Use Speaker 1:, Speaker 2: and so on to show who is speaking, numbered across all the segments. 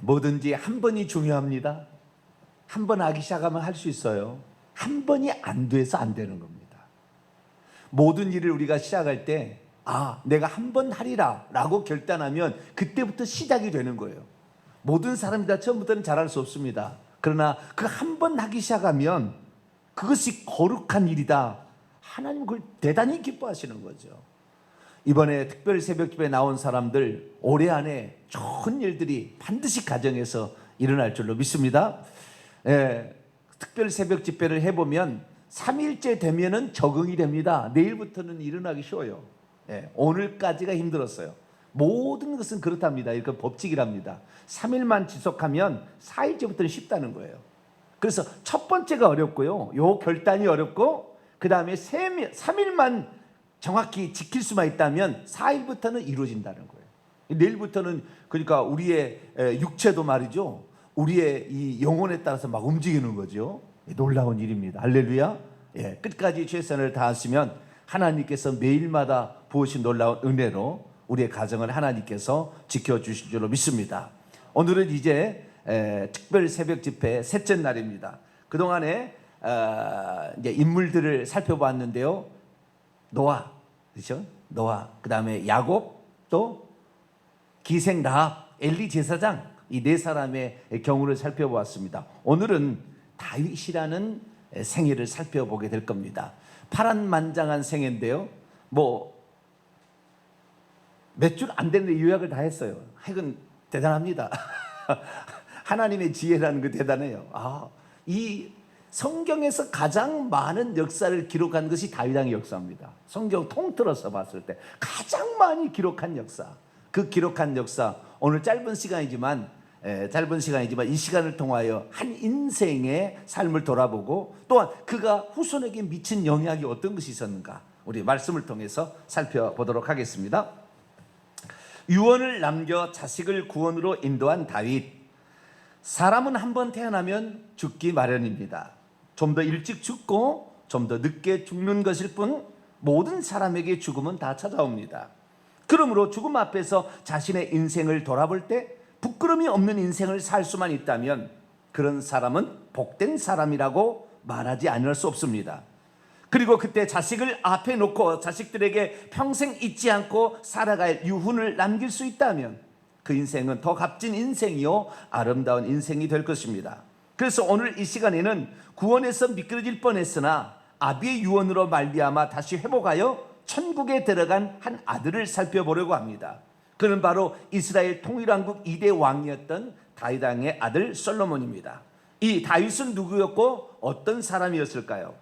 Speaker 1: 뭐든지 한 번이 중요합니다. 한 번 하기 시작하면 할 수 있어요. 한 번이 안 돼서 안 되는 겁니다. 모든 일을 우리가 시작할 때 내가 한 번 하리라 라고 결단하면 그때부터 시작이 되는 거예요. 모든 사람이 다 처음부터는 잘할 수 없습니다. 그러나 그 한 번 하기 시작하면 그것이 거룩한 일이다. 하나님 그걸 대단히 기뻐하시는 거죠. 이번에 특별 새벽 집회에 나온 사람들 올해 안에 좋은 일들이 반드시 가정에서 일어날 줄로 믿습니다. 특별 새벽 집회를 해보면 3일째 되면은 적응이 됩니다. 내일부터는 일어나기 쉬워요. 오늘까지가 힘들었어요. 모든 것은 그렇답니다. 이렇게 법칙이랍니다. 3일만 지속하면 4일째부터는 쉽다는 거예요. 그래서 첫 번째가 어렵고요. 요 결단이 어렵고 그 다음에 3일만 정확히 지킬 수만 있다면 4일부터는 이루어진다는 거예요. 내일부터는 그러니까 우리의 육체도 말이죠. 우리의 이 영혼에 따라서 막 움직이는 거죠. 놀라운 일입니다. 할렐루야. 끝까지 최선을 다하시면 하나님께서 매일마다 부으신 놀라운 은혜로 우리의 가정을 하나님께서 지켜주실 줄로 믿습니다. 오늘은 이제 특별 새벽 집회 셋째 날입니다. 그동안에 이제 인물들을 살펴봤는데요. 노아, 그렇죠? 노아, 그 다음에 야곱, 또 기생 라합, 엘리 제사장, 이 네 사람의 경우를 살펴보았습니다. 오늘은 다윗이라는 생애를 살펴보게 될 겁니다. 파란만장한 생애인데요. 몇 줄 안 되는데 요약을 다 했어요. 하여간 대단합니다. 하나님의 지혜라는 게 대단해요. 이 성경에서 가장 많은 역사를 기록한 것이 다윗 왕의 역사입니다. 성경 통틀어서 봤을 때 가장 많이 기록한 역사. 그 기록한 역사, 오늘 짧은 시간이지만 이 시간을 통하여 한 인생의 삶을 돌아보고 또한 그가 후손에게 미친 영향이 어떤 것이 있었는가 우리 말씀을 통해서 살펴보도록 하겠습니다. 유언을 남겨 자식을 구원으로 인도한 다윗. 사람은 한번 태어나면 죽기 마련입니다. 좀 더 일찍 죽고 좀 더 늦게 죽는 것일 뿐 모든 사람에게 죽음은 다 찾아옵니다. 그러므로 죽음 앞에서 자신의 인생을 돌아볼 때 부끄러움이 없는 인생을 살 수만 있다면 그런 사람은 복된 사람이라고 말하지 않을 수 없습니다. 그리고 그때 자식을 앞에 놓고 자식들에게 평생 잊지 않고 살아갈 유훈을 남길 수 있다면 그 인생은 더 값진 인생이요 아름다운 인생이 될 것입니다. 그래서 오늘 이 시간에는 구원에서 미끄러질 뻔했으나 아비의 유언으로 말미암아 다시 회복하여 천국에 들어간 한 아들을 살펴보려고 합니다. 그는 바로 이스라엘 통일왕국 2대 왕이었던 다윗 왕의 아들 솔로몬입니다. 이 다윗은 누구였고 어떤 사람이었을까요?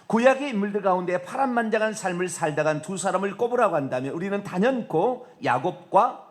Speaker 1: 구약의 인물들 가운데 파란만장한 삶을 살다간 두 사람을 꼽으라고 한다면 우리는 단연코 야곱과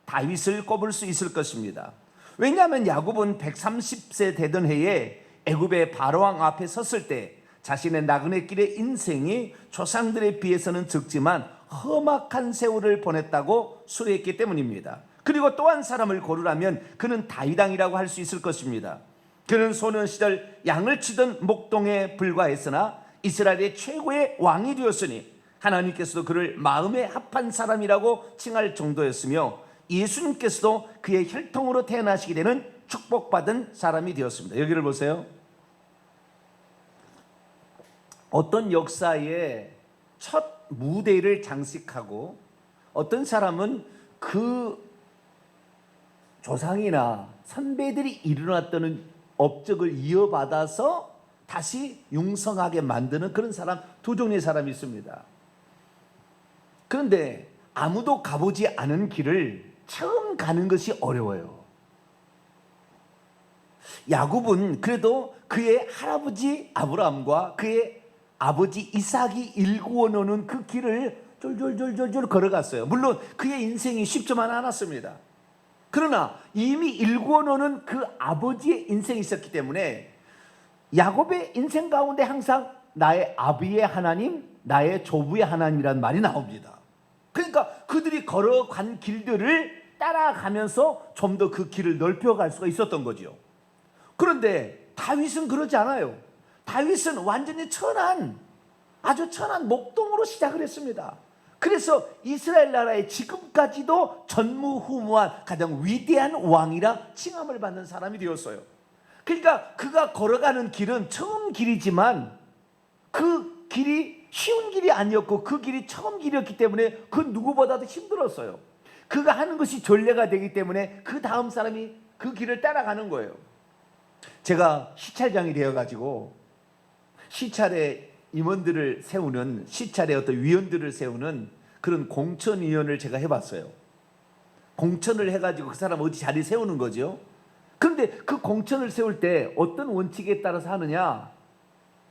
Speaker 1: 다윗을 꼽을 수 있을 것입니다. 왜냐하면 야곱은 130세 되던 해에 애굽의 바로왕 앞에 섰을 때 자신의 나그네 길의 인생이 조상들에 비해서는 적지만 험악한 세월을 보냈다고 수료했기 때문입니다. 그리고 또 한 사람을 고르라면 그는 다윗 왕이라고 할 수 있을 것입니다. 그는 소년 시절 양을 치던 목동에 불과했으나 이스라엘의 최고의 왕이 되었으니 하나님께서도 그를 마음에 합한 사람이라고 칭할 정도였으며 예수님께서도 그의 혈통으로 태어나시게 되는 축복받은 사람이 되었습니다. 여기를 보세요. 어떤 역사의 첫 무대를 장식하고 어떤 사람은 그 조상이나 선배들이 일어났던 업적을 이어받아서 다시 융성하게 만드는 그런 사람, 두 종류의 사람이 있습니다. 그런데 아무도 가보지 않은 길을 처음 가는 것이 어려워요. 야곱은 그래도 그의 할아버지 아브라함과 그의 아버지 이삭이 일구어 놓은 그 길을 쫄쫄쫄쫄 걸어갔어요. 물론 그의 인생이 쉽지만 않았습니다. 그러나 이미 일구어 놓은 그 아버지의 인생이 있었기 때문에 야곱의 인생 가운데 항상 나의 아비의 하나님, 나의 조부의 하나님이라는 말이 나옵니다. 그러니까 그들이 걸어간 길들을 따라가면서 좀 더 그 길을 넓혀갈 수가 있었던 거죠. 그런데 다윗은 그러지 않아요. 다윗은 완전히 아주 천한 목동으로 시작을 했습니다. 그래서 이스라엘 나라의 지금까지도 전무후무한 가장 위대한 왕이라 칭함을 받는 사람이 되었어요. 그러니까 그가 걸어가는 길은 처음 길이지만 그 길이 쉬운 길이 아니었고 그 길이 처음 길이었기 때문에 그 누구보다도 힘들었어요. 그가 하는 것이 전례가 되기 때문에 그 다음 사람이 그 길을 따라가는 거예요. 제가 시찰장이 되어가지고 시찰에 임원들을 세우는, 시찰에 어떤 위원들을 세우는 그런 공천위원을 제가 해봤어요. 공천을 해가지고 그 사람 어디 자리 세우는 거죠. 그런데 그 공천을 세울 때 어떤 원칙에 따라서 하느냐,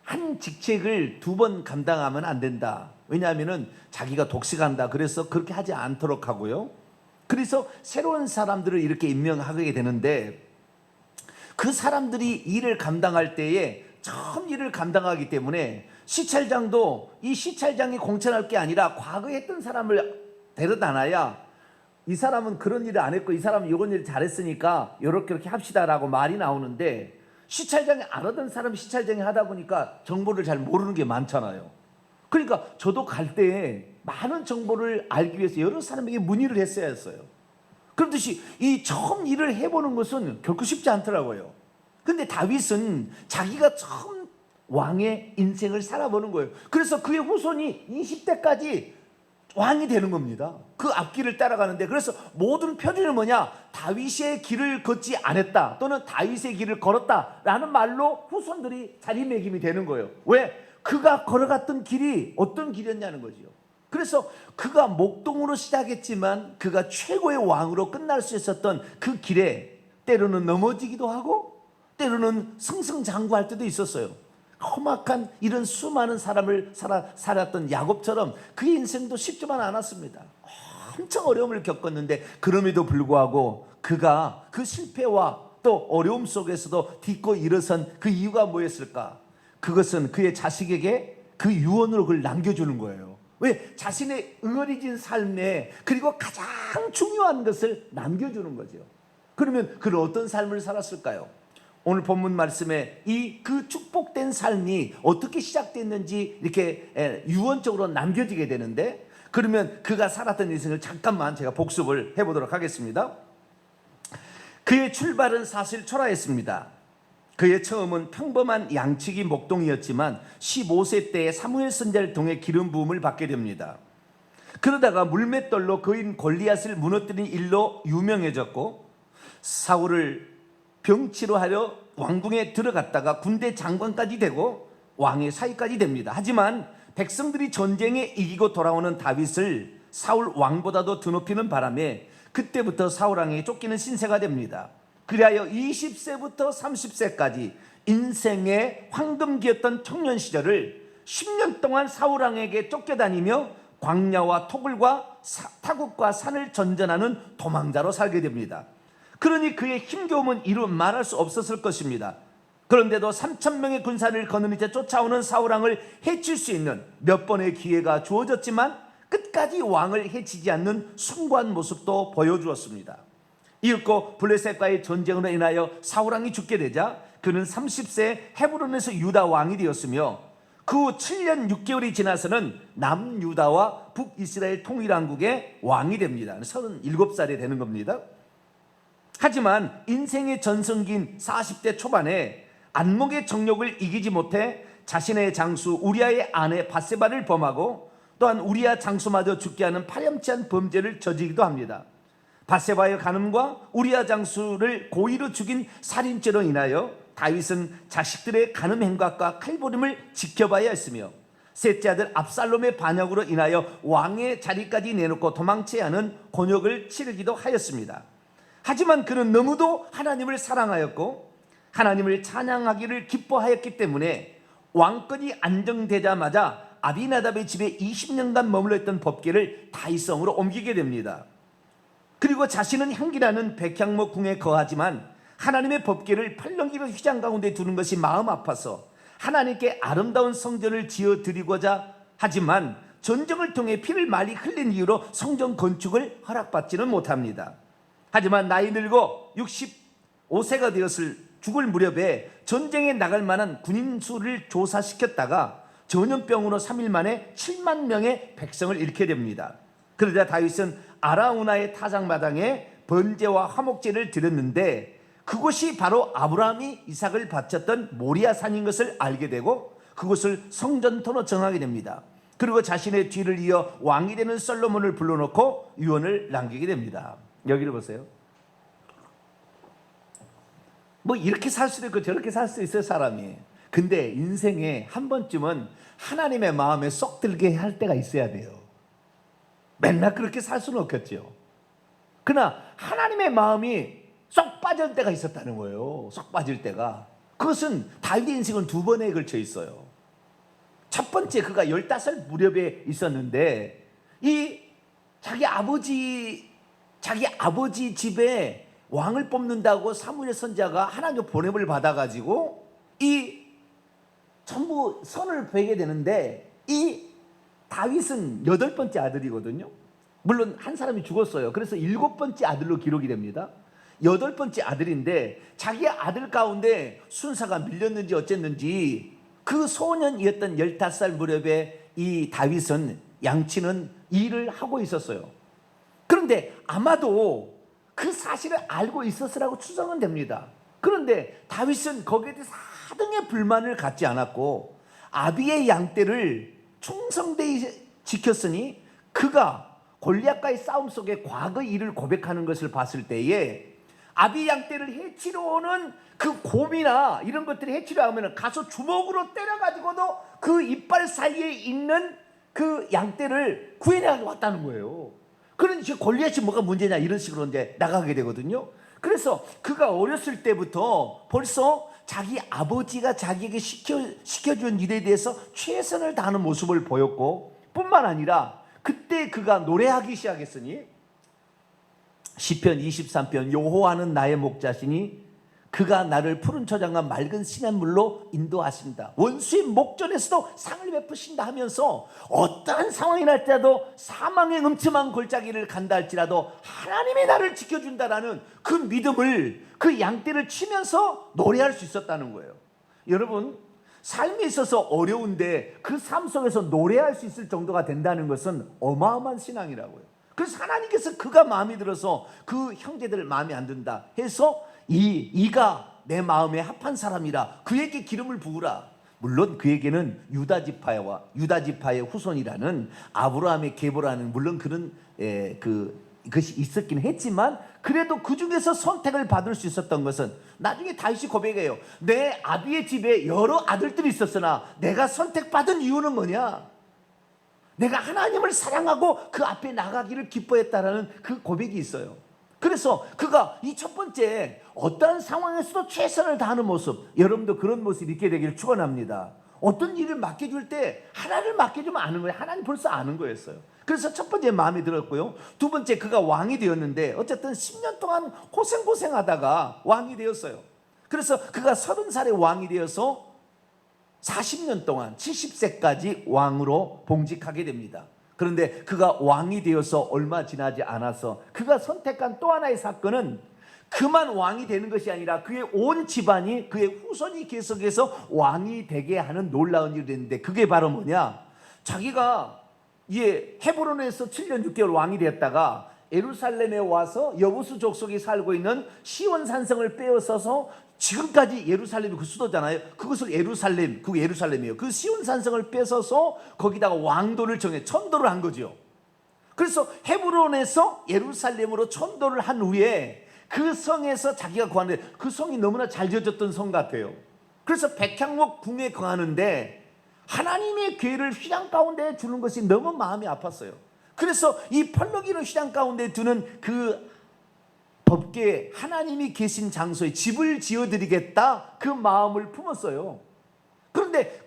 Speaker 1: 한 직책을 2번 감당하면 안 된다. 왜냐하면 자기가 독식한다. 그래서 그렇게 하지 않도록 하고요. 그래서 새로운 사람들을 이렇게 임명하게 되는데 그 사람들이 일을 감당할 때에 처음 일을 감당하기 때문에 시찰장도 이 시찰장이 공천할 게 아니라 과거에 했던 사람을 데려다 놔야 이 사람은 그런 일을 안 했고 이 사람은 이런 일을 잘했으니까 이렇게 합시다라고 말이 나오는데, 시찰장이 안 하던 사람이 시찰장이 하다 보니까 정보를 잘 모르는 게 많잖아요. 그러니까 저도 갈 때에 많은 정보를 알기 위해서 여러 사람에게 문의를 했어야 했어요. 그렇듯이 이 처음 일을 해보는 것은 결코 쉽지 않더라고요. 근데 다윗은 자기가 처음 왕의 인생을 살아보는 거예요. 그래서 그의 후손이 20대까지 왕이 되는 겁니다. 그 앞길을 따라가는데, 그래서 모든 표준은 뭐냐, 다윗의 길을 걷지 않았다 또는 다윗의 길을 걸었다라는 말로 후손들이 자리매김이 되는 거예요. 왜? 그가 걸어갔던 길이 어떤 길이었냐는 거죠. 그래서 그가 목동으로 시작했지만 그가 최고의 왕으로 끝날 수 있었던 그 길에 때로는 넘어지기도 하고 때로는 승승장구할 때도 있었어요. 험악한 이런 수많은 사람을 살았던 야곱처럼 그의 인생도 쉽지만 않았습니다. 엄청 어려움을 겪었는데 그럼에도 불구하고 그가 그 실패와 또 어려움 속에서도 딛고 일어선 그 이유가 뭐였을까? 그것은 그의 자식에게 그 유언으로 그걸 남겨주는 거예요. 왜? 자신의 응어리진 삶에 그리고 가장 중요한 것을 남겨주는 거죠. 그러면 그는 어떤 삶을 살았을까요? 오늘 본문 말씀에 이 그 축복된 삶이 어떻게 시작됐는지 이렇게 유언적으로 남겨지게 되는데, 그러면 그가 살았던 인생을 잠깐만 제가 복습을 해보도록 하겠습니다. 그의 출발은 사실 초라했습니다. 그의 처음은 평범한 양치기 목동이었지만 15세 때에 사무엘 선지자를 통해 기름 부음을 받게 됩니다. 그러다가 물맷돌로 거인 골리앗을 무너뜨린 일로 유명해졌고, 사울을 병치로 하려 왕궁에 들어갔다가 군대 장관까지 되고 왕의 사위까지 됩니다. 하지만 백성들이 전쟁에 이기고 돌아오는 다윗을 사울 왕보다도 드높이는 바람에 그때부터 사울 왕에게 쫓기는 신세가 됩니다. 그리하여 20세부터 30세까지 인생의 황금기였던 청년 시절을 10년 동안 사울 왕에게 쫓겨다니며 광야와 토굴과 타국과 산을 전전하는 도망자로 살게 됩니다. 그러니 그의 힘겨움은 이루 말할 수 없었을 것입니다. 그런데도 3,000명의 군사를 거느린 채 쫓아오는 사울 왕을 해칠 수 있는 몇 번의 기회가 주어졌지만 끝까지 왕을 해치지 않는 숭고한 모습도 보여주었습니다. 이윽고 블레셋과의 전쟁으로 인하여 사울 왕이 죽게 되자 그는 30세 헤브론에서 유다 왕이 되었으며 그 후 7년 6개월이 지나서는 남유다와 북이스라엘 통일왕국의 왕이 됩니다. 37살이 되는 겁니다. 하지만 인생의 전성기인 40대 초반에 안목의 정욕을 이기지 못해 자신의 장수 우리아의 아내 바세바를 범하고 또한 우리아 장수마저 죽게 하는 파렴치한 범죄를 저지르기도 합니다. 바세바의 간음과 우리아 장수를 고의로 죽인 살인죄로 인하여 다윗은 자식들의 간음 행각과 칼부림을 지켜봐야 했으며 셋째 아들 압살롬의 반역으로 인하여 왕의 자리까지 내놓고 도망쳐야 하는 곤욕을 치르기도 하였습니다. 하지만 그는 너무도 하나님을 사랑하였고 하나님을 찬양하기를 기뻐하였기 때문에 왕권이 안정되자마자 아비나답의 집에 20년간 머물러 있던 법궤를 다윗성으로 옮기게 됩니다. 그리고 자신은 향기나는 백향목 궁에 거하지만 하나님의 법궤를 팔렁기로 휘장 가운데 두는 것이 마음 아파서 하나님께 아름다운 성전을 지어 드리고자 하지만 전쟁을 통해 피를 많이 흘린 이유로 성전 건축을 허락받지는 못합니다. 하지만 나이 늙어 65세가 되었을 죽을 무렵에 전쟁에 나갈 만한 군인 수를 조사시켰다가 전염병으로 3일 만에 7만 명의 백성을 잃게 됩니다. 그러자 다윗은 아라우나의 타작마당에 번제와 화목제를 드렸는데 그곳이 바로 아브라함이 이삭을 바쳤던 모리아 산인 것을 알게 되고 그곳을 성전터로 정하게 됩니다. 그리고 자신의 뒤를 이어 왕이 되는 솔로몬을 불러놓고 유언을 남기게 됩니다. 여기를 보세요. 뭐 이렇게 살 수도 있고 저렇게 살 수 있어요, 사람이. 근데 인생에 한 번쯤은 하나님의 마음에 쏙 들게 할 때가 있어야 돼요. 맨날 그렇게 살 수는 없겠죠. 그러나 하나님의 마음이 쏙 빠질 때가 있었다는 거예요. 쏙 빠질 때가. 그것은 다윗의 인생은 두 번에 걸쳐 있어요. 첫 번째, 그가 15살 무렵에 있었는데 이 자기 아버지 집에 왕을 뽑는다고 사무엘 선지자가 하나님의 보냄을 받아가지고 이 전부 선을 베게 되는데 이 다윗은 8번째 아들이거든요. 물론 한 사람이 죽었어요. 그래서 7번째 아들로 기록이 됩니다. 8번째 아들인데 자기 아들 가운데 순사가 밀렸는지 어쨌는지 그 소년이었던 15살 무렵에 이 다윗은 양치는 일을 하고 있었어요. 그런데 아마도 그 사실을 알고 있었으라고 추정은 됩니다. 그런데 다윗은 거기에 대해서 하등의 불만을 갖지 않았고 아비의 양떼를 충성되이 지켰으니 그가 골리앗과의 싸움 속에 과거 일을 고백하는 것을 봤을 때에 아비 양떼를 해치러 오는 그 곰이나 이런 것들이 해치려 하면 가서 주먹으로 때려가지고도 그 이빨 사이에 있는 그 양떼를 구해내 왔다는 거예요. 그러니 골리앗이 뭐가 문제냐 이런 식으로 이제 나가게 되거든요. 그래서 그가 어렸을 때부터 벌써 자기 아버지가 자기에게 시켜준 일에 대해서 최선을 다하는 모습을 보였고 뿐만 아니라 그때 그가 노래하기 시작했으니 시편 23편 여호와는 나의 목자시니 그가 나를 푸른 초장과 맑은 시냇물로 인도하신다. 원수의 목전에서도 상을 베푸신다 하면서 어떠한 상황이 날지라도 사망의 음침한 골짜기를 간다 할지라도 하나님이 나를 지켜준다라는 그 믿음을 그 양떼를 치면서 노래할 수 있었다는 거예요. 여러분, 삶에 있어서 어려운데 그 삶 속에서 노래할 수 있을 정도가 된다는 것은 어마어마한 신앙이라고요. 그래서 하나님께서 그가 마음에 들어서 그 형제들 마음에 안 든다 해서 이가 내 마음에 합한 사람이라 그에게 기름을 부으라. 물론 그에게는 유다 지파의 후손이라는 아브라함의 계보라는 물론 그런 그것이 있었긴 했지만 그래도 그 중에서 선택을 받을 수 있었던 것은 나중에 다윗이 고백해요. 내 아비의 집에 여러 아들들이 있었으나 내가 선택받은 이유는 뭐냐? 내가 하나님을 사랑하고 그 앞에 나가기를 기뻐했다라는 그 고백이 있어요. 그래서 그가 이 첫 번째 어떠한 상황에서도 최선을 다하는 모습, 여러분도 그런 모습 있게 되기를 축원합니다. 어떤 일을 맡겨줄 때 하나를 맡겨주면 아는 거예요. 하나님 벌써 아는 거였어요. 그래서 첫 번째 마음에 들었고요. 두 번째 그가 왕이 되었는데 어쨌든 10년 동안 고생하다가 왕이 되었어요. 그래서 그가 30살에 왕이 되어서 40년 동안 70세까지 왕으로 봉직하게 됩니다. 그런데 그가 왕이 되어서 얼마 지나지 않아서 그가 선택한 또 하나의 사건은 그만 왕이 되는 것이 아니라 그의 온 집안이 그의 후손이 계속해서 왕이 되게 하는 놀라운 일이 됐는데 그게 바로 뭐냐? 자기가 헤브론에서 7년 6개월 왕이 되었다가 예루살렘에 와서 여부수 족속이 살고 있는 시온 산성을 빼앗아서 지금까지 예루살렘이 그 수도잖아요. 그것을 그게 예루살렘이에요. 그 시온 산성을 뺏어서 거기다가 왕도를 천도를 한 거죠. 그래서 헤브론에서 예루살렘으로 천도를 한 후에 그 성에서 자기가 거하는데 그 성이 너무나 잘 지어졌던 성 같아요. 그래서 백향목 궁에 거하는데 하나님의 괴를 휘장 가운데 주는 것이 너무 마음이 아팠어요. 그래서 이 펄럭이는 휘장 가운데 두는 그 법궤에 하나님이 계신 장소에 집을 지어드리겠다 그 마음을 품었어요. 그런데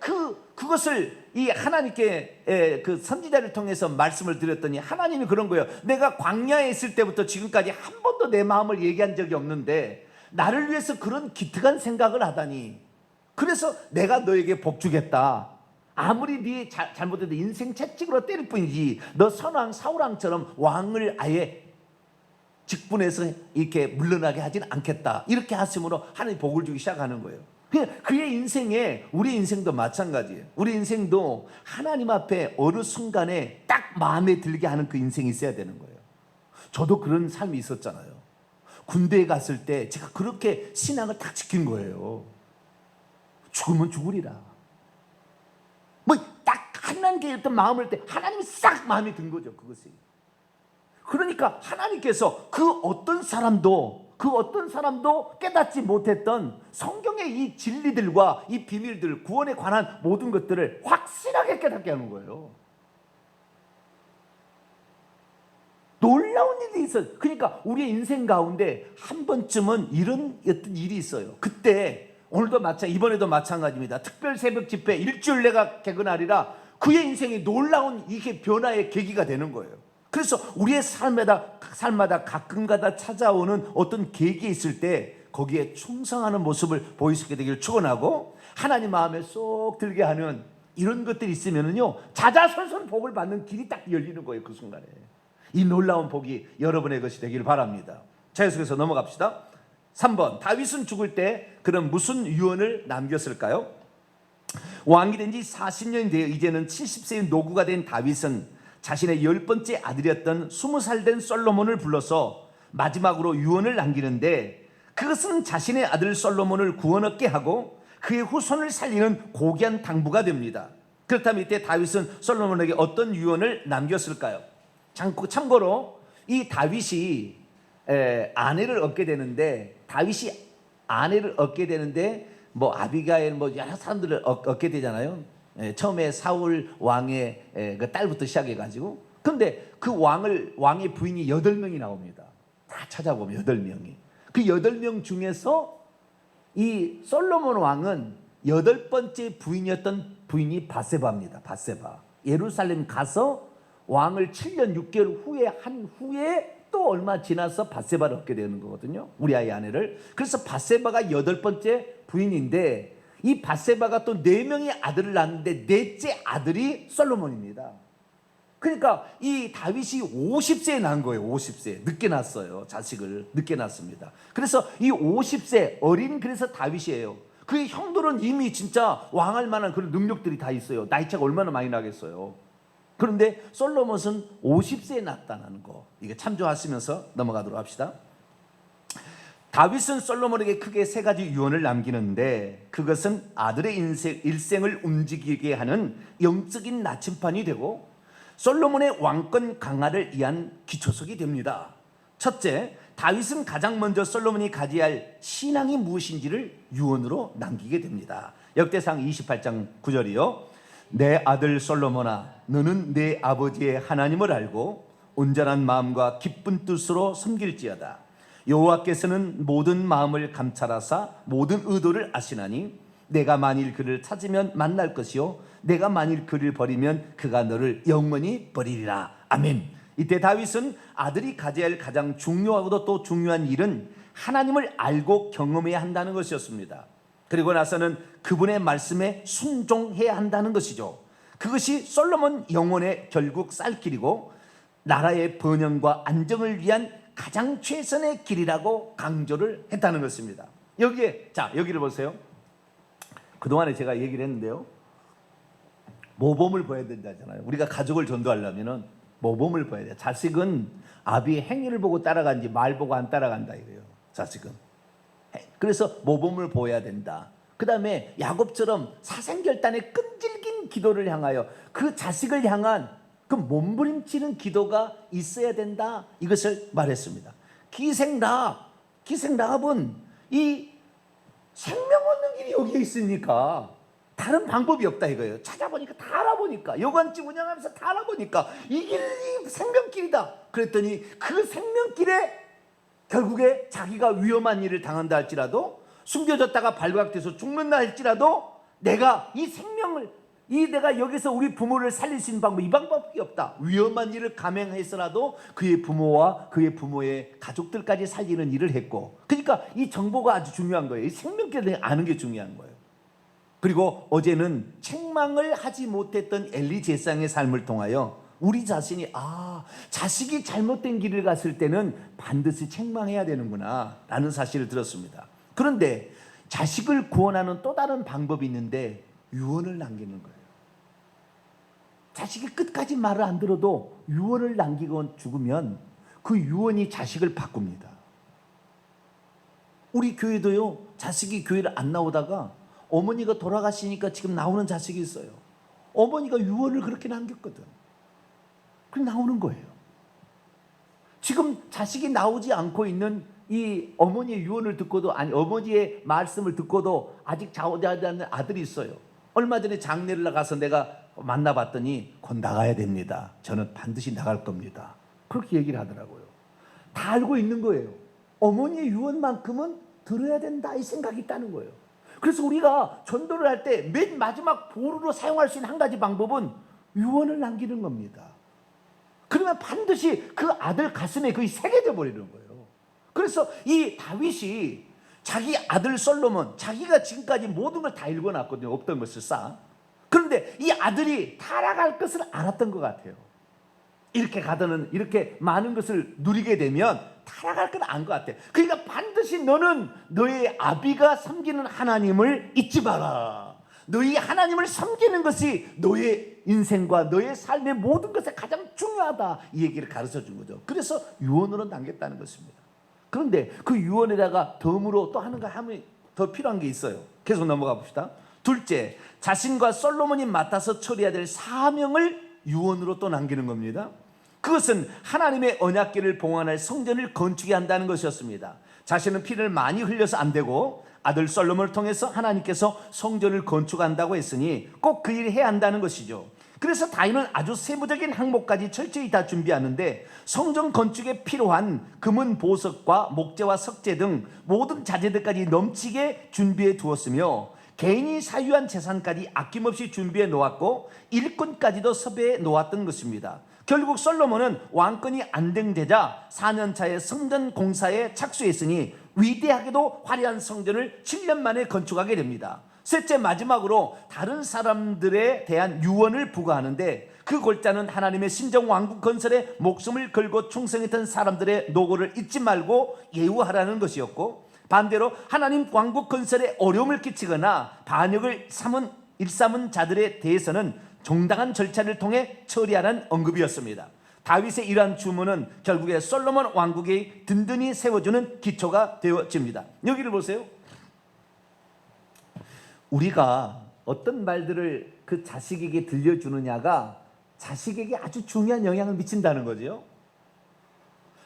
Speaker 1: 그것을 이 하나님께 그 선지자를 통해서 말씀을 드렸더니 하나님이 그런 거예요. 내가 광야에 있을 때부터 지금까지 한 번도 내 마음을 얘기한 적이 없는데 나를 위해서 그런 기특한 생각을 하다니. 그래서 내가 너에게 복 주겠다. 아무리 네 잘못해도 인생 채찍으로 때릴 뿐이지 너 선왕 사울왕처럼 왕을 아예 직분해서 이렇게 물러나게 하진 않겠다. 이렇게 하심으로 하나님 복을 주기 시작하는 거예요. 그의 인생에 우리 인생도 마찬가지예요. 우리 인생도 하나님 앞에 어느 순간에 딱 마음에 들게 하는 그 인생이 있어야 되는 거예요. 저도 그런 삶이 있었잖아요. 군대에 갔을 때 제가 그렇게 신앙을 딱 지킨 거예요. 죽으면 죽으리라. 뭐 딱 하나님께 어떤 마음을 때 하나님이 싹 마음에 든 거죠. 그것이. 그러니까 하나님께서 그 어떤 사람도 깨닫지 못했던 성경의 이 진리들과 이 비밀들, 구원에 관한 모든 것들을 확실하게 깨닫게 하는 거예요. 놀라운 일이 있어요. 그러니까 우리의 인생 가운데 한 번쯤은 이런 어떤 일이 있어요. 그때 오늘도 이번에도 마찬가지입니다. 특별 새벽 집회 일주일 내가 개근하리라. 그의 인생이 놀라운 이게 변화의 계기가 되는 거예요. 그래서 우리의 삶마다 가끔가다 찾아오는 어떤 계기가 있을 때 거기에 충성하는 모습을 보일 수 있게 되기를 축원하고, 하나님 마음에 쏙 들게 하는 이런 것들이 있으면은요, 자자손손 복을 받는 길이 딱 열리는 거예요. 그 순간에 이 놀라운 복이 여러분의 것이 되기를 바랍니다. 자, 계속해서 넘어갑시다. 3번, 다윗은 죽을 때 그런 무슨 유언을 남겼을까요? 왕이 된 지 40년이 되어 이제는 70세의 노구가 된 다윗은 자신의 10번째 아들이었던 20살 된 솔로몬을 불러서 마지막으로 유언을 남기는데, 그것은 자신의 아들 솔로몬을 구원 얻게 하고 그의 후손을 살리는 고귀한 당부가 됩니다. 그렇다면 이때 다윗은 솔로몬에게 어떤 유언을 남겼을까요? 참고로 이 다윗이 아내를 얻게 되는데, 뭐 아비가일 뭐 여러 사람들을 얻게 되잖아요. 처음에 사울 왕의 그 딸부터 시작해가지고, 근데 그 왕의 부인이 8명이 나옵니다. 다 찾아보면 8명이. 그 8명 중에서 이 솔로몬 왕은 8번째 부인이었던 부인이 바세바입니다. 바세바. 예루살렘 가서 왕을 7년 6개월 후에 또 얼마 지나서 바세바를 얻게 되는 거거든요. 우리아의 아내를. 그래서 바세바가 8번째 부인인데, 이 바세바가 또 4명의 아들을 낳았는데 넷째 아들이 솔로몬입니다. 그러니까 이 다윗이 50세에 낳은 거예요. 50세. 늦게 낳았어요. 자식을 늦게 낳습니다. 그래서 이 50세 어린 그래서 다윗이에요. 그의 형들은 이미 진짜 왕할 만한 그런 능력들이 다 있어요. 나이차가 얼마나 많이 나겠어요. 그런데 솔로몬은 50세에 낳았다는 거, 이게 참조하시면서 넘어가도록 합시다. 다윗은 솔로몬에게 크게 3가지 유언을 남기는데, 그것은 아들의 일생을 움직이게 하는 영적인 나침판이 되고 솔로몬의 왕권 강화를 위한 기초석이 됩니다. 첫째, 다윗은 가장 먼저 솔로몬이 가져야 할 신앙이 무엇인지를 유언으로 남기게 됩니다. 역대상 28장 9절이요. 내 아들 솔로몬아, 너는 내 아버지의 하나님을 알고 온전한 마음과 기쁜 뜻으로 섬길지어다. 여호와께서는 모든 마음을 감찰하사 모든 의도를 아시나니, 내가 만일 그를 찾으면 만날 것이요 내가 만일 그를 버리면 그가 너를 영원히 버리리라. 아멘. 이때 다윗은 아들이 가져야 할 가장 중요하고도 또 중요한 일은 하나님을 알고 경험해야 한다는 것이었습니다. 그리고 나서는 그분의 말씀에 순종해야 한다는 것이죠. 그것이 솔로몬 영혼의 결국 쌀 길이고 나라의 번영과 안정을 위한 가장 최선의 길이라고 강조를 했다는 것입니다. 여기를 보세요. 그동안에 제가 얘기를 했는데요, 모범을 보여야 된다잖아요. 우리가 가족을 전도하려면 모범을 보여야 돼요. 자식은 아비의 행위를 보고 따라간지 말 보고 안 따라간다 이거예요. 자식은. 그래서 모범을 보여야 된다. 그 다음에 야곱처럼 사생결단의 끈질긴 기도를 향하여 그 자식을 향한 그 몸부림치는 기도가 있어야 된다, 이것을 말했습니다. 기생라합은 이 생명 얻는 길이 여기에 있으니까 다른 방법이 없다 이거예요. 찾아보니까 다 알아보니까, 여관집 운영하면서 다 알아보니까 이 길이 생명길이다. 그랬더니 그 생명길에 결국에 자기가 위험한 일을 당한다 할지라도, 숨겨졌다가 발각돼서 죽는다 할지라도, 내가 이 생명을, 내가 여기서 우리 부모를 살릴 수 있는 방법, 이 방법이 없다. 위험한 일을 감행해서라도 그의 부모와 그의 부모의 가족들까지 살리는 일을 했고, 그러니까 이 정보가 아주 중요한 거예요. 이 생명길을 아는 게 중요한 거예요. 그리고 어제는 책망을 하지 못했던 엘리 제사장의 삶을 통하여 우리 자신이 자식이 잘못된 길을 갔을 때는 반드시 책망해야 되는구나 라는 사실을 들었습니다. 그런데 자식을 구원하는 또 다른 방법이 있는데 유언을 남기는 거예요. 자식이 끝까지 말을 안 들어도 유언을 남기고 죽으면 그 유언이 자식을 바꿉니다. 우리 교회도요, 자식이 교회를 안 나오다가 어머니가 돌아가시니까 지금 나오는 자식이 있어요. 어머니가 유언을 그렇게 남겼거든. 그럼 나오는 거예요. 지금 자식이 나오지 않고 있는 이 어머니의 유언을 듣고도, 아니 어머니의 말씀을 듣고도 아직 자오자지 않는 아들이 있어요. 얼마 전에 장례를 나가서 내가 만나봤더니 곧 나가야 됩니다. 저는 반드시 나갈 겁니다. 그렇게 얘기를 하더라고요. 다 알고 있는 거예요. 어머니의 유언만큼은 들어야 된다 이 생각이 있다는 거예요. 그래서 우리가 전도를 할 때 맨 마지막 보루로 사용할 수 있는 한 가지 방법은 유언을 남기는 겁니다. 그러면 반드시 그 아들 가슴에 그게 새겨져 버리는 거예요. 그래서 이 다윗이 자기 아들 솔로몬, 자기가 지금까지 모든 걸 다 읽어놨거든요. 없던 것을 쌓아. 그런데 이 아들이 타락할 것을 알았던 것 같아요. 이렇게 가더는 이렇게 많은 것을 누리게 되면 타락할 건 안 것 같아. 그러니까 반드시 너는 너의 아비가 섬기는 하나님을 잊지 마라. 너희 하나님을 섬기는 것이 너의 인생과 너의 삶의 모든 것에 가장 중요하다. 이 얘기를 가르쳐 준 거죠. 그래서 유언으로 남겼다는 것입니다. 그런데 그 유언에다가 덤으로 또 하는 거 하면 더 필요한 게 있어요. 계속 넘어가 봅시다. 둘째, 자신과 솔로몬이 맡아서 처리해야 될 사명을 유언으로 또 남기는 겁니다. 그것은 하나님의 언약궤를 봉헌할 성전을 건축해야 한다는 것이었습니다. 자신은 피를 많이 흘려서 안 되고 아들 솔로몬을 통해서 하나님께서 성전을 건축한다고 했으니 꼭 그 일을 해야 한다는 것이죠. 그래서 다윗은 아주 세부적인 항목까지 철저히 다 준비하는데 성전 건축에 필요한 금은 보석과 목재와 석재 등 모든 자재들까지 넘치게 준비해 두었으며 개인이 사유한 재산까지 아낌없이 준비해 놓았고 일꾼까지도 섭외해 놓았던 것입니다. 결국 솔로몬은 왕권이 안정되자 4년 차에 성전 공사에 착수했으니 위대하게도 화려한 성전을 7년 만에 건축하게 됩니다. 셋째, 마지막으로 다른 사람들에 대한 유언을 부과하는데 그 골자는 하나님의 신정 왕국 건설에 목숨을 걸고 충성했던 사람들의 노고를 잊지 말고 예우하라는 것이었고, 반대로 하나님 왕국 건설에 어려움을 끼치거나 반역을 일삼은 자들에 대해서는 정당한 절차를 통해 처리하는 언급이었습니다. 다윗의 이러한 주문은 결국에 솔로몬 왕국이 든든히 세워주는 기초가 되어집니다. 여기를 보세요. 우리가 어떤 말들을 그 자식에게 들려주느냐가 자식에게 아주 중요한 영향을 미친다는 거죠.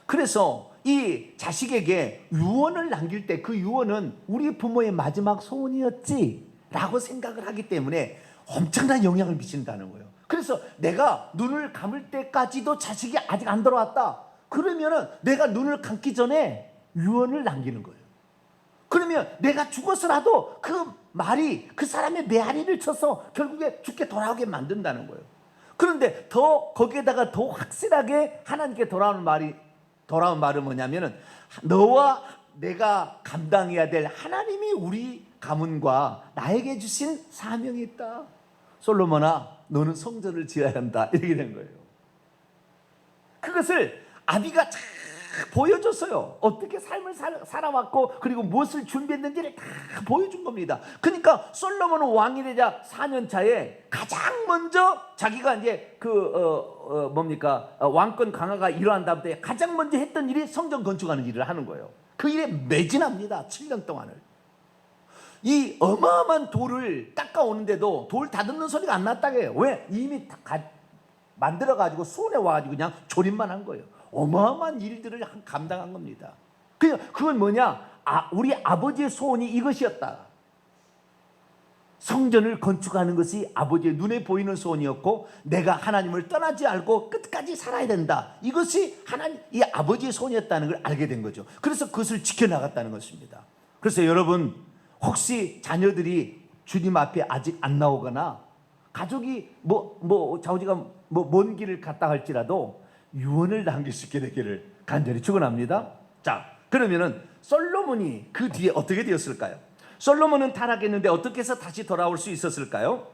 Speaker 1: 그래서 이 자식에게 유언을 남길 때 그 유언은 우리 부모의 마지막 소원이었지 라고 생각을 하기 때문에 엄청난 영향을 미친다는 거예요. 그래서 내가 눈을 감을 때까지도 자식이 아직 안 돌아왔다. 그러면은 내가 눈을 감기 전에 유언을 남기는 거예요. 그러면 내가 죽어서라도 그 말이 그 사람의 메아리를 쳐서 결국에 죽게 돌아오게 만든다는 거예요. 그런데 더 거기에다가 더 확실하게 하나님께 돌아온 말은 뭐냐면은 너와 내가 감당해야 될 하나님이 우리 가문과 나에게 주신 사명이 있다. 솔로몬아, 너는 성전을 지어야 한다. 이렇게 된 거예요. 그것을 아비가 쫙 보여줬어요. 어떻게 삶을 살아왔고 그리고 무엇을 준비했는지를 다 보여준 겁니다. 그러니까 솔로몬은 왕이 되자 4년 차에 가장 먼저 자기가 이제 왕권 강화가 일어난 다음에 가장 먼저 했던 일이 성전 건축하는 일을 하는 거예요. 그 일에 매진합니다. 7년 동안을. 이 어마어마한 돌을 닦아오는데도 돌 다듬는 소리가 안 났다고 해요. 왜? 이미 만들어가지고 수원에 와가지고 그냥 조립만 한 거예요. 어마어마한 일들을 감당한 겁니다. 그건 뭐냐? 우리 아버지의 소원이 이것이었다. 성전을 건축하는 것이 아버지의 눈에 보이는 소원이었고 내가 하나님을 떠나지 않고 끝까지 살아야 된다. 이것이 이 아버지의 소원이었다는 걸 알게 된 거죠. 그래서 그것을 지켜나갔다는 것입니다. 그래서 여러분, 혹시 자녀들이 주님 앞에 아직 안 나오거나 가족이 자우지가 먼 길을 갔다 할지라도 유언을 남길 수 있게 되기를 간절히 축원합니다. 자, 그러면은 솔로몬이 그 뒤에 어떻게 되었을까요? 솔로몬은 타락했는데 어떻게 해서 다시 돌아올 수 있었을까요?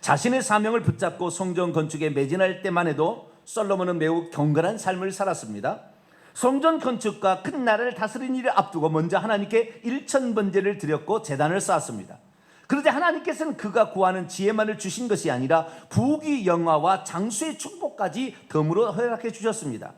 Speaker 1: 자신의 사명을 붙잡고 성전 건축에 매진할 때만 해도 솔로몬은 매우 경건한 삶을 살았습니다. 성전 건축과 큰 나라를 다스리는 일을 앞두고 먼저 하나님께 일천번제를 드렸고 제단을 쌓았습니다. 그러자 하나님께서는 그가 구하는 지혜만을 주신 것이 아니라 부귀 영화와 장수의 축복까지 덤으로 허락해 주셨습니다.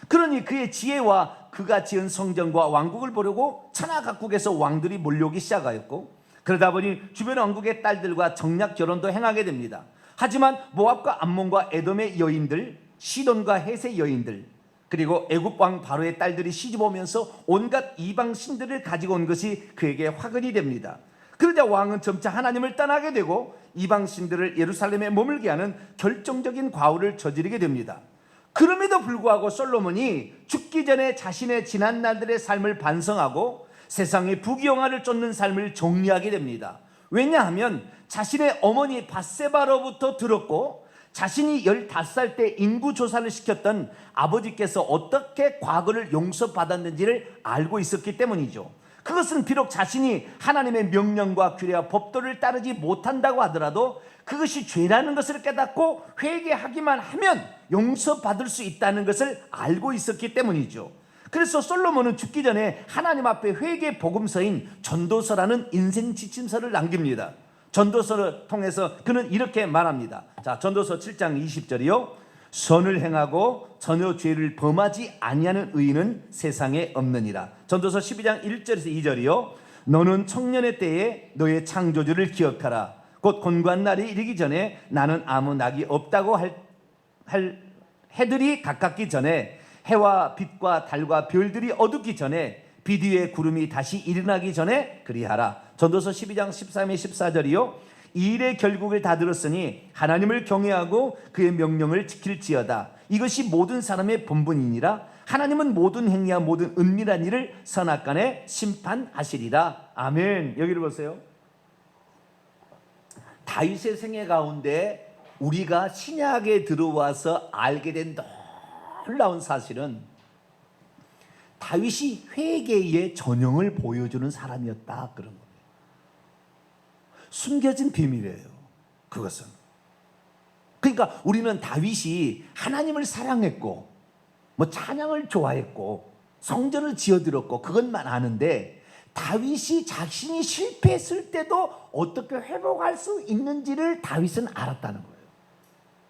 Speaker 1: 그러니 그의 지혜와 그가 지은 성전과 왕국을 보려고 천하 각국에서 왕들이 몰려오기 시작하였고, 그러다 보니 주변 왕국의 딸들과 정략 결혼도 행하게 됩니다. 하지만 모압과 암몬과 에돔의 여인들, 시돈과 헷의 여인들, 그리고 애굽 왕 바로의 딸들이 시집 오면서 온갖 이방 신들을 가지고 온 것이 그에게 화근이 됩니다. 그러자 왕은 점차 하나님을 떠나게 되고 이방 신들을 예루살렘에 머물게 하는 결정적인 과오를 저지르게 됩니다. 그럼에도 불구하고 솔로몬이 죽기 전에 자신의 지난 날들의 삶을 반성하고 세상의 부귀영화를 쫓는 삶을 정리하게 됩니다. 왜냐하면 자신의 어머니 밧세바로부터 들었고 자신이 15살 때 인구조사를 시켰던 아버지께서 어떻게 과거를 용서받았는지를 알고 있었기 때문이죠. 그것은 비록 자신이 하나님의 명령과 규례와 법도를 따르지 못한다고 하더라도 그것이 죄라는 것을 깨닫고 회개하기만 하면 용서받을 수 있다는 것을 알고 있었기 때문이죠. 그래서 솔로몬은 죽기 전에 하나님 앞에 회개 복음서인 전도서라는 인생 지침서를 남깁니다. 전도서를 통해서 그는 이렇게 말합니다. 자, 전도서 7장 20절이요. 선을 행하고 전혀 죄를 범하지 아니하는 의인은 세상에 없느니라. 전도서 12장 1절에서 2절이요. 너는 청년의 때에 너의 창조주를 기억하라. 곧 곤고한 날이 이르기 전에 나는 아무 낙이 없다고 할 해들이 가깝기 전에, 해와 빛과 달과 별들이 어둡기 전에, 빛 위에 구름이 다시 일어나기 전에 그리하라. 전도서 12장 13에 14절이요. 이 일의 결국을 다 들었으니 하나님을 경외하고 그의 명령을 지킬지어다. 이것이 모든 사람의 본분이니라. 하나님은 모든 행위와 모든 은밀한 일을 선악간에 심판하시리라. 아멘. 여기를 보세요. 다윗의 생애 가운데 우리가 신약에 들어와서 알게 된 놀라운 사실은 다윗이 회개의 전형을 보여주는 사람이었다, 그런 거예요. 숨겨진 비밀이에요, 그것은. 그러니까 우리는 다윗이 하나님을 사랑했고 뭐 찬양을 좋아했고 성전을 지어들었고 그것만 아는데, 다윗이 자신이 실패했을 때도 어떻게 회복할 수 있는지를 다윗은 알았다는 거예요.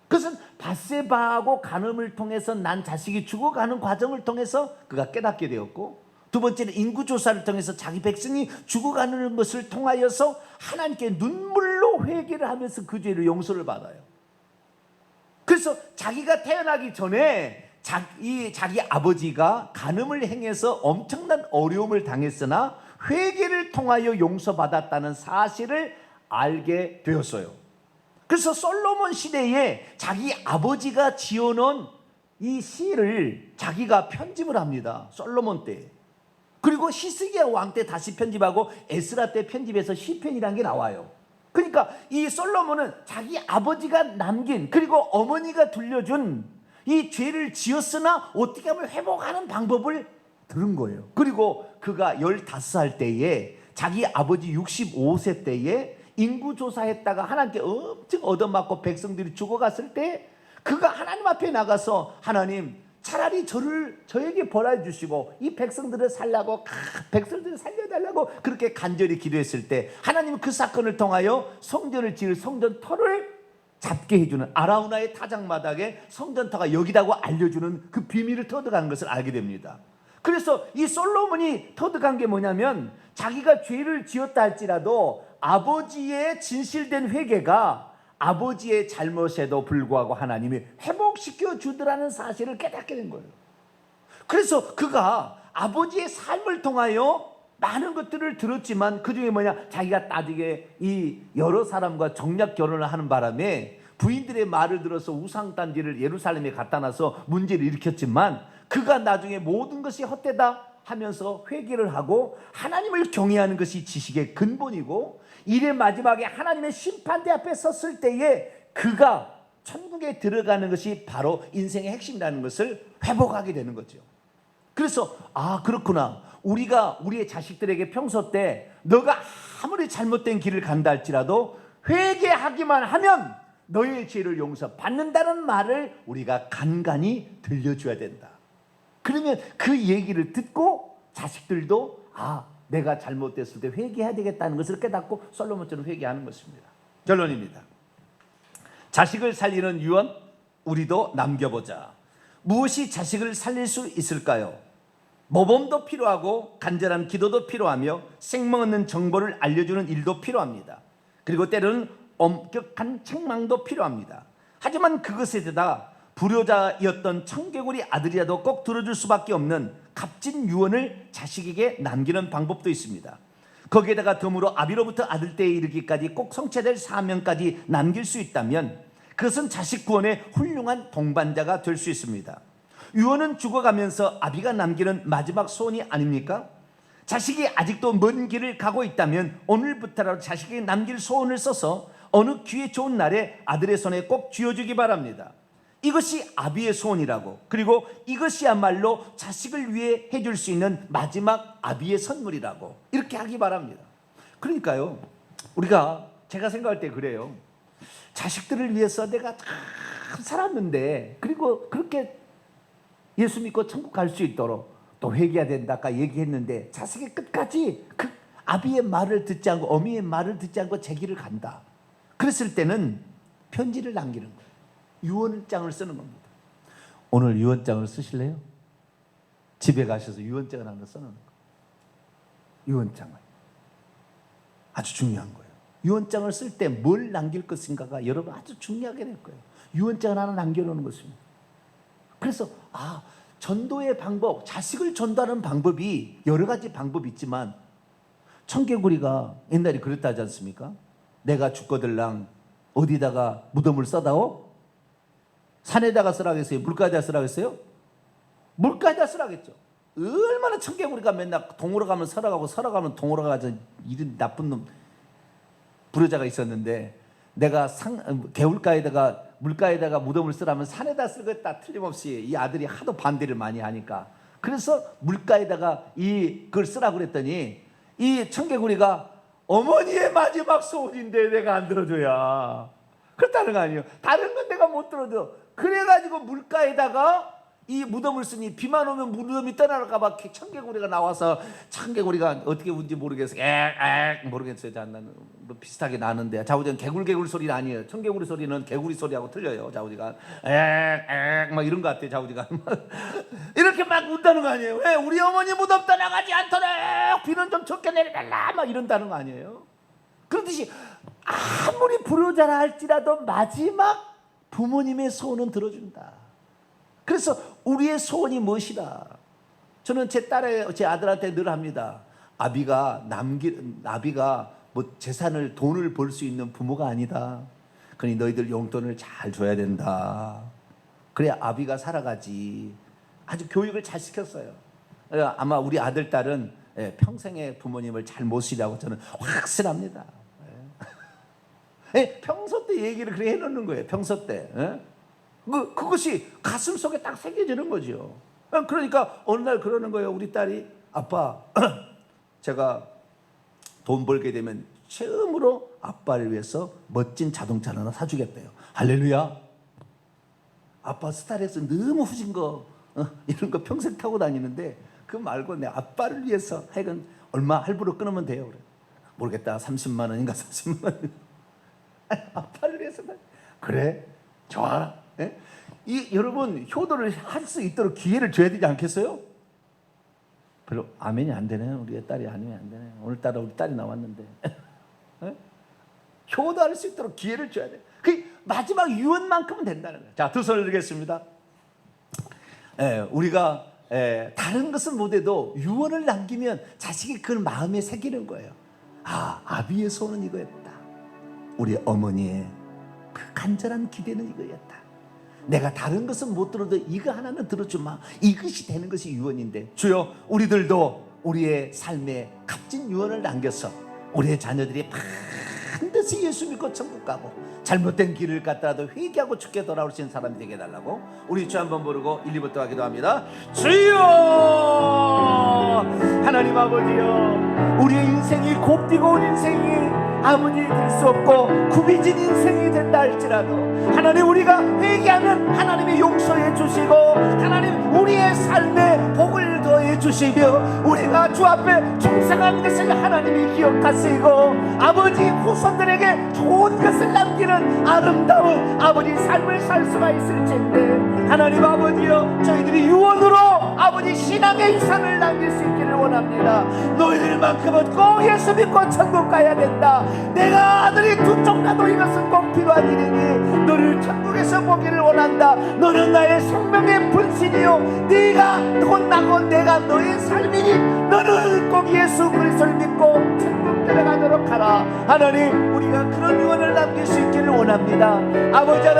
Speaker 1: 그것은 밧세바하고 간음을 통해서 난 자식이 죽어가는 과정을 통해서 그가 깨닫게 되었고, 두 번째는 인구조사를 통해서 자기 백성이 죽어가는 것을 통하여서 하나님께 눈물로 회개를 하면서 그 죄를 용서를 받아요. 그래서 자기가 태어나기 전에 자기 아버지가 간음을 행해서 엄청난 어려움을 당했으나 회개를 통하여 용서받았다는 사실을 알게 되었어요. 그래서 솔로몬 시대에 자기 아버지가 지어놓은 이 시를 자기가 편집을 합니다, 솔로몬 때. 그리고 히스기야 왕 때 다시 편집하고 에스라 때 편집해서 시편이라는 게 나와요. 그러니까 이 솔로몬은 자기 아버지가 남긴, 그리고 어머니가 들려준 이 죄를 지었으나 어떻게 하면 회복하는 방법을 들은 거예요. 그리고 그가 15살 때에 자기 아버지 65세 때에 인구조사했다가 하나님께 엄청 얻어맞고 백성들이 죽어갔을 때 그가 하나님 앞에 나가서, 하나님 차라리 저에게 벌해 주시고 이 백성들을 살라고, 백성들을 살려달라고 그렇게 간절히 기도했을 때 하나님은 그 사건을 통하여 성전을 지을 성전터를 잡게 해주는, 아라우나의 타작마당에 성전터가 여기다고 알려주는 그 비밀을 터득한 것을 알게 됩니다. 그래서 이 솔로몬이 터득한 게 뭐냐면, 자기가 죄를 지었다 할지라도 아버지의 진실된 회개가 아버지의 잘못에도 불구하고 하나님이 회복시켜 주더라는 사실을 깨닫게 된 거예요. 그래서 그가 아버지의 삶을 통하여 많은 것들을 들었지만, 그 중에 뭐냐, 자기가 나중에 이 여러 사람과 정략 결혼을 하는 바람에 부인들의 말을 들어서 우상단지를 예루살렘에 갖다 놔서 문제를 일으켰지만, 그가 나중에 모든 것이 헛되다 하면서 회개를 하고 하나님을 경외하는 것이 지식의 근본이고, 일의 마지막에 하나님의 심판대 앞에 섰을 때에 그가 천국에 들어가는 것이 바로 인생의 핵심이라는 것을 회복하게 되는 거죠. 그래서 그렇구나, 우리가 우리의 자식들에게 평소 때 너가 아무리 잘못된 길을 간다 할지라도 회개하기만 하면 너의 죄를 용서받는다는 말을 우리가 간간히 들려줘야 된다. 그러면 그 얘기를 듣고 자식들도 내가 잘못됐을 때 회개해야 되겠다는 것을 깨닫고 솔로몬처럼 회개하는 것입니다. 결론입니다. 자식을 살리는 유언 우리도 남겨보자. 무엇이 자식을 살릴 수 있을까요? 모범도 필요하고 간절한 기도도 필요하며 생명 없는 정보를 알려주는 일도 필요합니다. 그리고 때로는 엄격한 책망도 필요합니다. 하지만 그것에 대다 불효자였던 청개구리 아들이라도 꼭 들어줄 수밖에 없는 값진 유언을 자식에게 남기는 방법도 있습니다. 거기에다가 덤으로 아비로부터 아들 때에 이르기까지 꼭 성취될 사명까지 남길 수 있다면 그것은 자식 구원의 훌륭한 동반자가 될 수 있습니다. 유언은 죽어가면서 아비가 남기는 마지막 소원이 아닙니까? 자식이 아직도 먼 길을 가고 있다면 오늘부터라도 자식에게 남길 소원을 써서 어느 기회 좋은 날에 아들의 손에 꼭 쥐어주기 바랍니다. 이것이 아비의 소원이라고, 그리고 이것이야말로 자식을 위해 해줄 수 있는 마지막 아비의 선물이라고 이렇게 하기 바랍니다. 그러니까요, 제가 생각할 때 그래요. 자식들을 위해서 내가 다 살았는데, 그리고 그렇게 예수 믿고 천국 갈 수 있도록 또 회개해야 된다 아까 얘기했는데, 자식이 끝까지 그 아비의 말을 듣지 않고 어미의 말을 듣지 않고 제 길을 간다. 그랬을 때는 편지를 남기는 거예요. 유언장을 쓰는 겁니다. 오늘 유언장을 쓰실래요? 집에 가셔서 유언장을 하나 써놓는 거예요. 유언장을. 아주 중요한 거예요. 유언장을 쓸 때 뭘 남길 것인가가 여러분 아주 중요하게 될 거예요. 유언장을 하나 남겨놓는 것입니다. 그래서 전도의 방법, 자식을 전도하는 방법이 여러 가지 방법이 있지만 청개구리가 옛날에 그랬다 하지 않습니까? 내가 죽거들랑 어디다가 무덤을 써다오? 산에다가 쓰라겠어요? 물가에다 쓰라겠어요? 물가에다 쓰라겠죠. 얼마나 청개구리가 맨날 동으로 가면 설아가고 설아가면 동으로 가서 이런 나쁜 놈 불효자가 있었는데, 내가 개울가에다가 물가에다가 무덤을 쓰라면 산에다 쓰겠다 틀림없이 이 아들이 하도 반대를 많이 하니까, 그래서 물가에다가 그걸 쓰라고 그랬더니 이 청개구리가 어머니의 마지막 소원인데 내가 안 들어줘야 그렇다는 거 아니에요. 다른 건 내가 못 들어줘. 그래가지고 물가에다가 이 무덤을 쓰니 비만 오면 무덤이 떠나갈까 봐 청개구리가 나와서, 청개구리가 어떻게 운지 모르겠어요. 모르겠어요. 나는 뭐 비슷하게 나는데 자우지간 개굴 소리는 아니에요. 청개구리 소리는 개구리 소리하고 틀려요. 자우지간 막 이런 것 같아요. 자우지간 이렇게 막 운다는 거 아니에요. 왜 우리 어머니 무덤 떠나가지 않도록 비는 좀 적게 내려달라 막 이런다는 거 아니에요. 그렇듯이 아무리 불효자라 할지라도 마지막 부모님의 소원은 들어준다. 그래서 우리의 소원이 무엇이다? 저는 제 아들한테 늘 합니다. 아비가 뭐 재산을, 돈을 벌 수 있는 부모가 아니다. 그러니 너희들 용돈을 잘 줘야 된다. 그래야 아비가 살아가지. 아주 교육을 잘 시켰어요. 아마 우리 아들, 딸은 평생의 부모님을 잘 모시라고 저는 확신합니다. 평소 때 얘기를 그렇게 해놓는 거예요. 평소 때. 그것이 가슴 속에 딱 새겨지는 거죠. 그러니까 어느 날 그러는 거예요. 우리 딸이, 아빠, 제가 돈 벌게 되면 처음으로 아빠를 위해서 멋진 자동차를 하나 사주겠대요. 할렐루야. 아빠 스타렉스 너무 후진 거 이런 거 평생 타고 다니는데 그 말고 내 아빠를 위해서 하여간 얼마 할부로 끊으면 돼요. 그래. 모르겠다. 30만 원인가 40만 원. 아빠를 위해서. 그래, 좋아. 여러분, 효도를 할 수 있도록 기회를 줘야 되지 않겠어요? 별로 아멘이 안 되네요. 우리 딸이 아멘이 안 되네요. 오늘따라 우리 딸이 나왔는데 효도할 수 있도록 기회를 줘야 돼. 그 마지막 유언만큼은 된다는 거예요. 자, 두 손을 들겠습니다. 우리가 다른 것은 못해도 유언을 남기면 자식이 그걸 마음에 새기는 거예요. 아비의 소원은 이거였다. 우리 어머니의 그 간절한 기대는 이거였다. 내가 다른 것은 못 들어도 이거 하나는 들어주마. 이것이 되는 것이 유언인데, 주여 우리들도 우리의 삶에 값진 유언을 남겨서 우리의 자녀들이 반드시 예수 믿고 천국 가고 잘못된 길을 갔다라도 회개하고 죽게 돌아올 수 있는 사람이 되게 해달라고 우리 주 한번 부르고 1, 2부터 하기도 합니다. 주여, 하나님 아버지여, 우리의 인생이 곱디고 온 인생이 아버지 될 수 없고 굽이진 인생이 된다 할지라도 하나님, 우리가 회개하면 하나님이 용서해 주시고 하나님 우리의 삶에 복을 더해 주시며 우리가 주 앞에 충성한 것을 하나님이 기억하시고 아버지 후손들에게 좋은 것을 남기는 아름다운 아버지 삶을 살 수가 있을진데 하나님 아버지여, 저희들이 유언으로 아버지 신앙의 유산을 남길 수 있기를 원합니다. 너희들만큼은 꼭 예수 믿고 천국 가야 된다. 내가 아들이 두 쪽 나도 이것은 꼭 필요한 일이니 너를 천국에서 보기를 원한다. 너는 나의 생명의 분신이요 네가 곧 나고 내가 너의 삶이니 너는 꼭 예수 그리스도를 믿고 천국 들어가도록 하라. 하나님, 우리가 그런 유언을 남길 수 있기를 원합니다. 아버지 하나님,